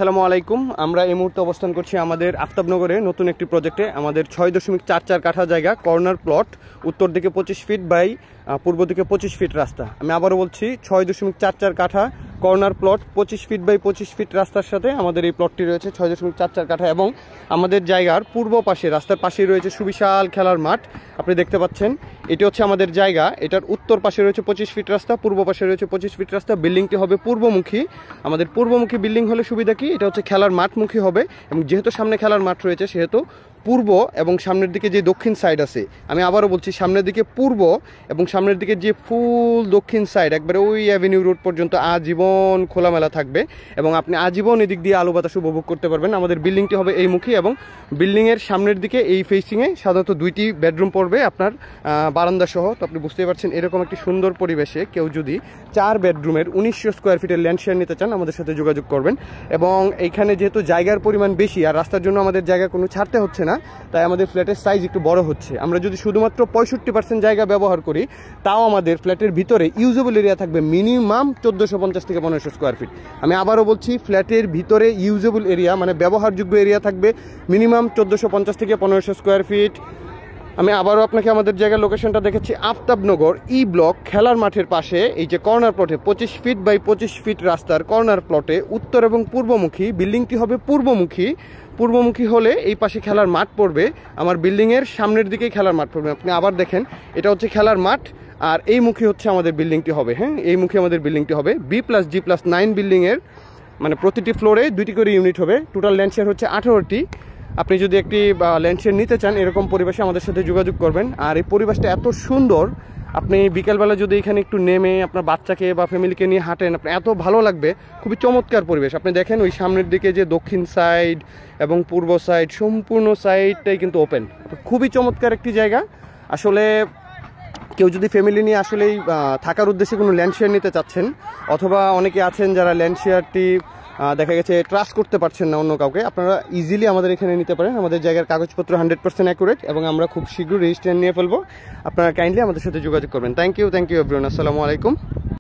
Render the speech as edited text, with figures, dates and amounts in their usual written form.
আসসালামু আলাইকুম। আমরা এই মুহূর্তে অবস্থান করছি আমাদের আফতাবনগরে নতুন একটি প্রজেক্টে। আমাদের 6.44 কাঠা জায়গা, কর্নার প্লট, উত্তর দিকে 25 ফিট বাই পূর্ব দিকে 25 ফিট রাস্তা। আমি আবারও বলছি 6.44 কাঠা corner plot, 25 feet by 25 feet রাস্তার সাথে আমাদের এই প্লটটি রয়েছে 6.44 কাঠা। এবং আমাদের জায়গার পূর্ব পাশে, রাস্তার পাশেই রয়েছে সুবিশাল খেলার মাঠ। আপনি দেখতে পাচ্ছেন এটি হচ্ছে আমাদের জায়গা। এটার উত্তর পাশে রয়েছে 25 ফিট রাস্তা, পূর্ব পাশে রয়েছে 25 ফিট রাস্তা। বিল্ডিংটি হবে পূর্বমুখী। আমাদের পূর্বমুখী বিল্ডিং হলে সুবিধা কি, এটা হচ্ছে খেলার মাঠমুখী হবে। এবং যেহেতু সামনে খেলার মাঠ রয়েছে সেহেতু পূর্ব এবং সামনের দিকে যে দক্ষিণ সাইড আছে, আমি আবারও বলছি সামনের দিকে পূর্ব এবং সামনের দিকে যে ফুল দক্ষিণ সাইড একবারে ওই অ্যাভিনিউ রোড পর্যন্ত আজীবন খোলামেলা থাকবে এবং আপনি আজীবন এদিক দিয়ে আলো বাতাস উপভোগ করতে পারবেন। আমাদের বিল্ডিংটি হবে এই মুখী এবং বিল্ডিংয়ের সামনের দিকে এই ফেসিংয়ে সাধারণত 2টি বেডরুম পড়বে আপনার বারান্দা সহ। তো আপনি বুঝতেই পারছেন এরকম একটি সুন্দর পরিবেশে কেউ যদি 4 বেডরুমের 1900 স্কোয়ার ফিটের ল্যান্ড শেয়ার নিতে চান আমাদের সাথে যোগাযোগ করবেন। এবং এইখানে যেহেতু জায়গার পরিমাণ বেশি আর রাস্তার জন্য আমাদের জায়গা কোনো ছাড়তে হচ্ছে না, তাই আমাদের ফ্ল্যাটের সাইজ একটু বড় হচ্ছে। আমরা যদি শুধুমাত্র 65% জায়গা ব্যবহার করি তাও আমাদের ফ্ল্যাটের ভিতরে ইউজেবল এরিয়া থাকবে মিনিমাম 1450 থেকে 1500 স্কোয়ার ফিট। আমি আবারও বলছি ফ্ল্যাটের ভিতরে ইউজেবল এরিয়া মানে ব্যবহারযোগ্য এরিয়া থাকবে মিনিমাম 1450 থেকে 1500 স্কোয়ার ফিট। আমি আবারও আপনাকে আমাদের জায়গার লোকেশনটা দেখেছি, আফতাবনগর ই ব্লক খেলার মাঠের পাশে এই যে কর্নার প্লটে 25 ফিট বাই 25 ফিট রাস্তার কর্নার প্লটে উত্তর এবং পূর্বমুখী। বিল্ডিংটি হবে পূর্বমুখী হলে এই পাশে খেলার মাঠ পড়বে, আমার বিল্ডিংয়ের সামনের দিকেই খেলার মাঠ পড়বে। আপনি আবার দেখেন এটা হচ্ছে খেলার মাঠ আর এই মুখী হচ্ছে আমাদের বিল্ডিংটি হবে। হ্যাঁ, এই মুখে আমাদের বিল্ডিংটি হবে B+G+9 বিল্ডিংয়ের, মানে প্রতিটি ফ্লোরে 2টি করে ইউনিট হবে। টোটাল ল্যান্ড শেয়ার হচ্ছে 18টি। আপনি যদি একটি ল্যান্ড শেয়ার নিতে চান এরকম পরিবেশে আমাদের সাথে যোগাযোগ করবেন। আর এই পরিবেশটা এত সুন্দর, আপনি বিকেলবেলা যদি এখানে একটু নেমে আপনার বাচ্চাকে বা ফ্যামিলিকে নিয়ে হাঁটেন আপনার এত ভালো লাগবে। খুবই চমৎকার পরিবেশ। আপনি দেখেন ওই সামনের দিকে যে দক্ষিণ সাইড এবং পূর্ব সাইড সম্পূর্ণ সাইডটাই কিন্তু ওপেন। খুবই চমৎকার একটি জায়গা। আসলে কেউ যদি ফ্যামিলি নিয়ে আসলেই থাকার উদ্দেশ্যে কোনো ল্যান্ড শেয়ার নিতে চাচ্ছেন, অথবা অনেকে আছেন যারা ল্যান্ড শেয়ারটি দেখা গেছে ট্রাস্ট করতে পারছেন না অন্য কাউকে, আপনারা ইজিলি আমাদের এখানে নিতে পারেন। আমাদের জায়গার কাগজপত্র 100% অ্যাকুরেট এবং আমরা খুব শীঘ্রই রেজিস্ট্রেশন নিয়ে ফেলবো। আপনারা কাইন্ডলি আমাদের সাথে যোগাযোগ করবেন। Thank you everyone. আসসালামু আলাইকুম।